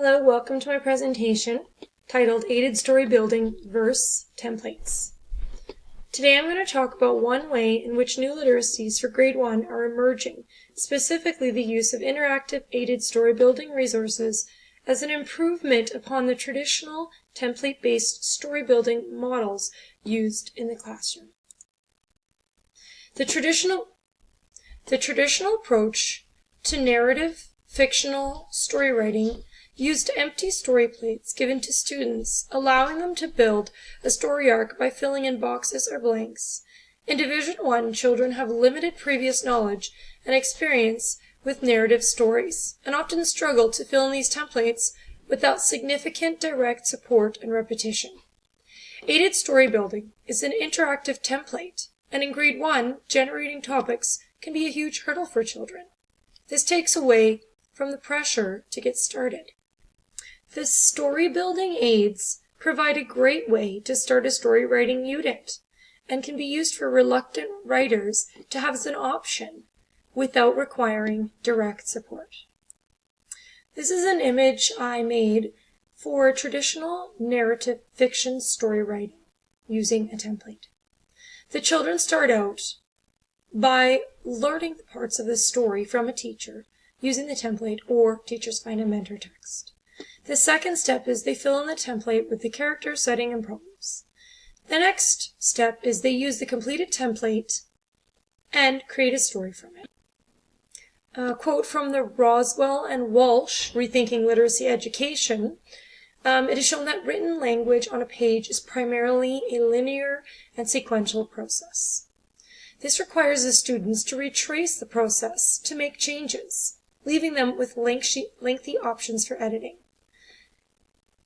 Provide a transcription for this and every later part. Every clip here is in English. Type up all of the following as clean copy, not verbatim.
Hello, welcome to my presentation titled Aided Story Building Verse Templates. Today I'm going to talk about one way in which new literacies for grade 1 are emerging, specifically the use of interactive aided story building resources as an improvement upon the traditional template-based story building models used in the classroom. The traditional approach to narrative fictional story writing used empty story plates given to students, allowing them to build a story arc by filling in boxes or blanks. In Division 1, children have limited previous knowledge and experience with narrative stories, and often struggle to fill in these templates without significant direct support and repetition. Aided story building is an interactive template, and in grade 1, generating topics can be a huge hurdle for children. This takes away from the pressure to get started. The story building aids provide a great way to start a story writing unit and can be used for reluctant writers to have as an option without requiring direct support. This is an image I made for traditional narrative fiction story writing using a template. The children start out by learning the parts of the story from a teacher using the template or Teachers Find a Mentor text. The second step is they fill in the template with the character, setting, and problems. The next step is they use the completed template and create a story from it. A quote from the Roswell and Walsh Rethinking Literacy Education. It is shown that written language on a page is primarily a linear and sequential process. This requires the students to retrace the process to make changes, leaving them with lengthy options for editing.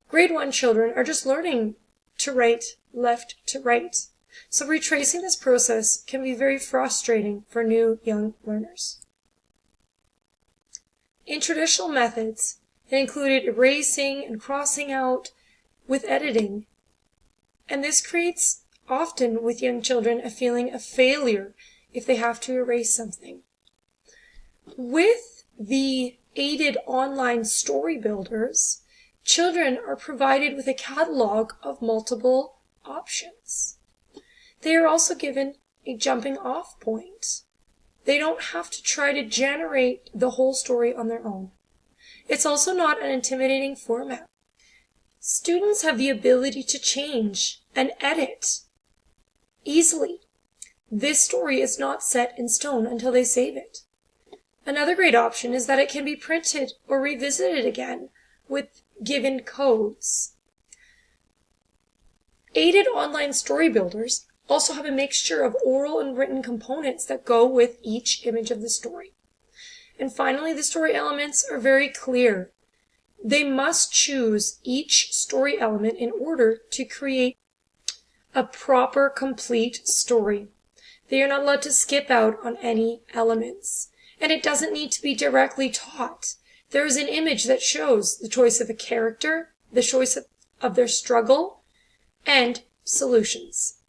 Grade 1 children are just learning to write left to right, so retracing this process can be very frustrating for new young learners. In traditional methods, it included erasing and crossing out with editing, and this creates often with young children a feeling of failure if they have to erase something. With the aided online story builders, children are provided with a catalog of multiple options. They are also given a jumping off point. They don't have to try to generate the whole story on their own. It's also not an intimidating format. Students have the ability to change and edit easily. This story is not set in stone until they save it. Another great option is that it can be printed or revisited again with given codes. Aided online story builders also have a mixture of oral and written components that go with each image of the story. And finally, the story elements are very clear. They must choose each story element in order to create a proper, complete story. They are not allowed to skip out on any elements. And it doesn't need to be directly taught. There is an image that shows the choice of a character, the choice of their struggle, and solutions.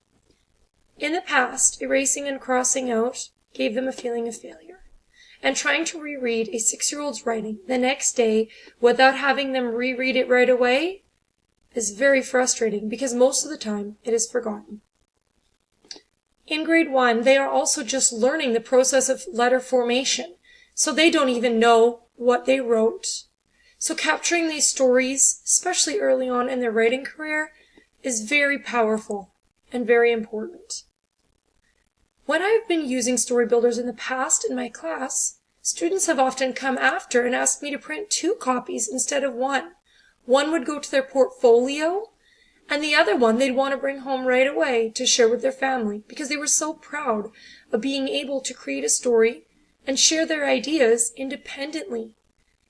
In the past, erasing and crossing out gave them a feeling of failure. And trying to reread a 6-year-old's writing the next day without having them reread it right away is very frustrating because most of the time it is forgotten. In grade 1, they are also just learning the process of letter formation, so they don't even know what they wrote. So capturing these stories, especially early on in their writing career, is very powerful and very important. When I've been using story builders in the past in my class, students have often come after and asked me to print 2 copies instead of 1. One would go to their portfolio, and the other one they'd want to bring home right away to share with their family because they were so proud of being able to create a story and share their ideas independently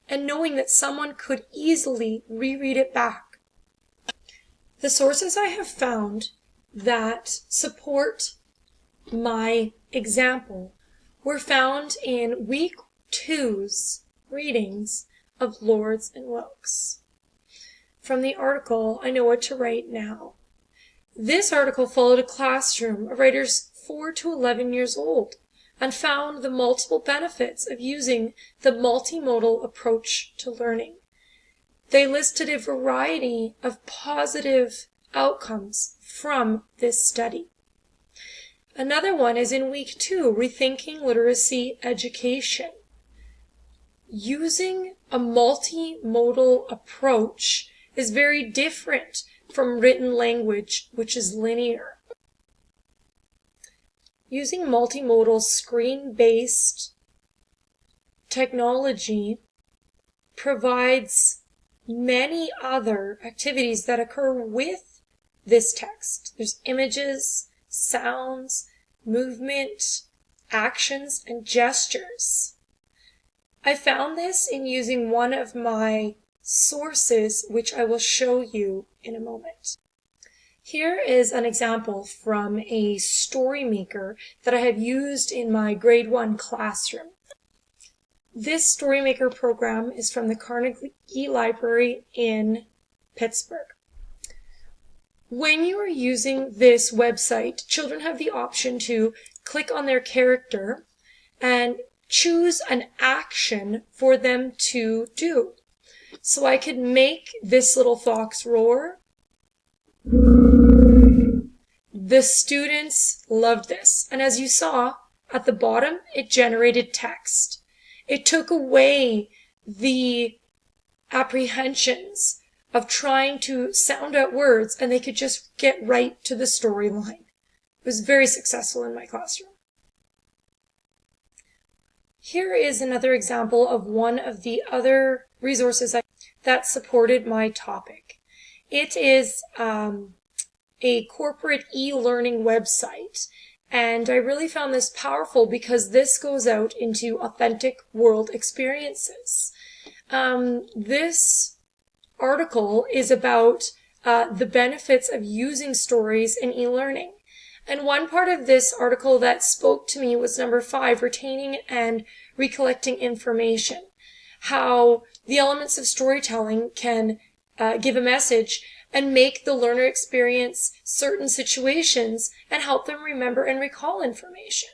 and knowing that someone could easily reread it back. The sources I have found that support my example were found in week 2's readings of Lords and Wilkes. From the article, I Know What to Write Now. This article followed a classroom of writers 4 to 11 years old and found the multiple benefits of using the multimodal approach to learning. They listed a variety of positive outcomes from this study. Another one is in week 2, Rethinking Literacy Education. Using a multimodal approach is very different from written language, which is linear. Using multimodal screen-based technology provides many other activities that occur with this text. There's images, sounds, movement, actions, and gestures. I found this in using one of my sources, which I will show you in a moment. Here is an example from a StoryMaker that I have used in my grade 1 classroom. This StoryMaker program is from the Carnegie Library in Pittsburgh. When you are using this website, children have the option to click on their character and choose an action for them to do. So I could make this little fox roar. The students loved this. And as you saw at the bottom, it generated text. It took away the apprehensions of trying to sound out words, and they could just get right to the storyline. It was very successful in my classroom. Here is another example of one of the other resources that supported my topic. It is a corporate e-learning website, and I really found this powerful because this goes out into authentic world experiences. This article is about the benefits of using stories in e-learning. And one part of this article that spoke to me was number 5, retaining and recollecting information. How the elements of storytelling can give a message and make the learner experience certain situations and help them remember and recall information.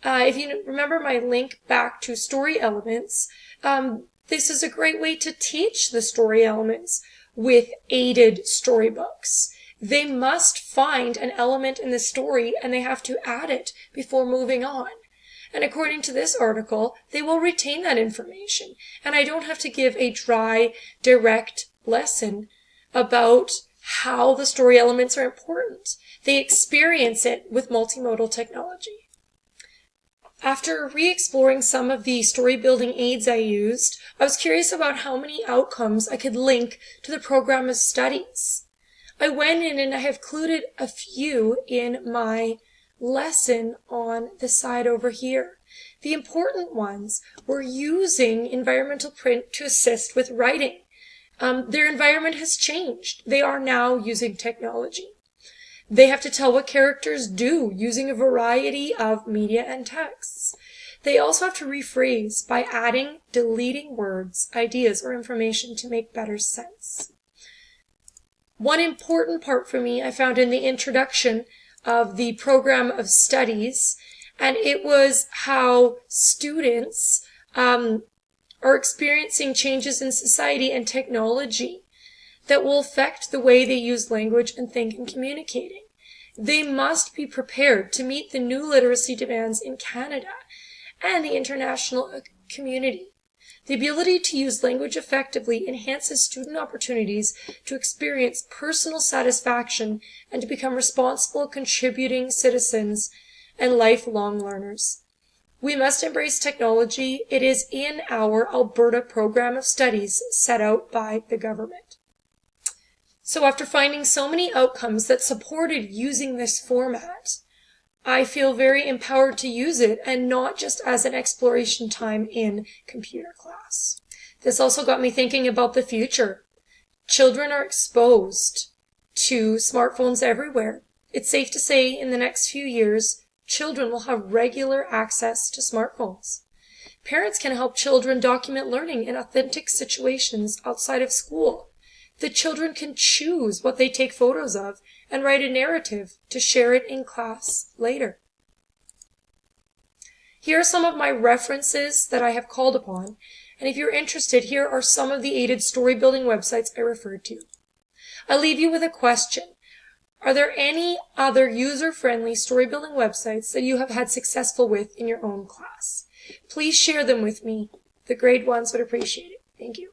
If you remember my link back to story elements, this is a great way to teach the story elements with aided storybooks. They must find an element in the story and they have to add it before moving on. And according to this article, they will retain that information. And I don't have to give a dry, direct lesson about how the story elements are important. They experience it with multimodal technology. After re-exploring some of the story building aids I used, I was curious about how many outcomes I could link to the program of studies. I went in and I have included a few in my lesson on the side over here. The important ones were using environmental print to assist with writing. Their environment has changed. They are now using technology. They have to tell what characters do using a variety of media and texts. They also have to rephrase by adding, deleting words, ideas, or information to make better sense. One important part for me I found in the introduction of the program of studies, and it was how students are experiencing changes in society and technology that will affect the way they use language and think in communicating. They must be prepared to meet the new literacy demands in Canada and the international community. The ability to use language effectively enhances student opportunities to experience personal satisfaction and to become responsible, contributing citizens and lifelong learners. We must embrace technology. It is in our Alberta Program of Studies set out by the government. So after finding so many outcomes that supported using this format, I feel very empowered to use it and not just as an exploration time in computer class. This also got me thinking about the future. Children are exposed to smartphones everywhere. It's safe to say in the next few years, children will have regular access to smartphones. Parents can help children document learning in authentic situations outside of school. The children can choose what they take photos of and write a narrative to share it in class later. Here are some of my references that I have called upon. And if you're interested, here are some of the aided story building websites I referred to. I leave you with a question. Are there any other user-friendly story building websites that you have had successful with in your own class? Please share them with me. The grade ones would appreciate it. Thank you.